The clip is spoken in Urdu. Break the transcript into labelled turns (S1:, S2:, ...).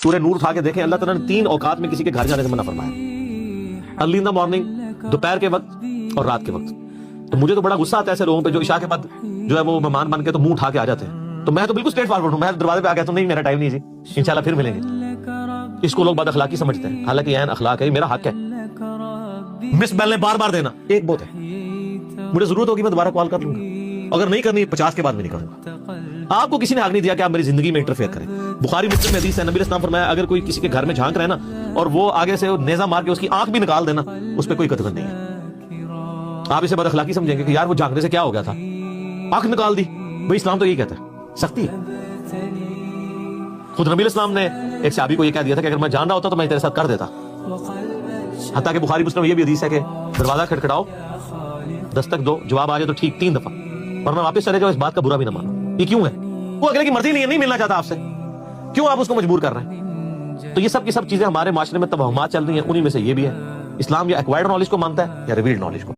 S1: سورہ نور اٹھا کے دیکھیں، اللہ تعالیٰ نے 3 اوقات میں کسی کے گھر جانے سے منع فرمایا، ارلی ان دا مارننگ، دوپہر کے وقت اور رات کے وقت۔ تو مجھے تو بڑا غصہ آتا ہے ایسے لوگوں پہ جو عشاء کے بعد جو ہے وہ مہمان بن کے تو منہ اٹھا کے آ جاتے ہیں۔ تو میں تو بالکل اسٹریٹ فارورڈ ہوں، میں دروازے پہ آ گیا تو نہیں میرا ٹائم نہیں جی، انشاءاللہ پھر ملیں گے۔ اس کو لوگ بد اخلاقی سمجھتے ہیں، حالانکہ عین اخلاق ہے، میرا حق ہے۔ مس بیل نے بار بار دینا ایک بہت ہے، مجھے ضرورت ہوگی میں دوبارہ کال کر لوں گا، اگر نہیں کرنی 50 کے بعد میں نہیں کروں گا۔ آپ کو کسی نے حق نہیں دیا کہ آپ میری زندگی میں انٹرفیئر کریں۔ بخاری مسلم میں حدیث ہے، نبی علیہ السلام فرمایا اگر کوئی کسی کے گھر میں جھانک رہے نا اور وہ آگے سے نیزہ مار کے اس کی آنکھ بھی نکال دینا، اس پہ کوئی قدغن نہیں ہے۔ آپ اسے بد اخلاقی سمجھیں گے کہ یار وہ جھانکنے سے کیا ہو گیا تھا، آنکھ نکال دی، بھائی اسلام تو یہی کہتا ہے، سختی ہے۔ خود نبی علیہ السلام نے ایک صحابی کو یہ کہہ دیا تھا کہ اگر میں جان رہا ہوتا تو میں تیرے ساتھ کر دیتا۔ حتیٰ کہ بخاری مسلم یہ بھی حدیث ہے کہ دروازہ کھٹکھٹاؤ، دستک دو، جواب آ جائے تو ٹھیک 3 دفعہ، ورنہ واپس چلے جاؤ، اس بات کا برا بھی نہ مانو۔ یہ کیوں ہے؟ وہ اگلے کی مرضی نہیں ہے، نہیں ملنا چاہتا آپ سے، کیوں آپ اس کو مجبور کر رہے ہیں؟ تو یہ سب کی سب چیزیں ہمارے معاشرے میں توہمات چل رہی ہیں، انہی میں سے یہ بھی ہے۔ اسلام یا ایکوائرڈ نالج کو مانتا ہے یا ریویلڈ نالج کو۔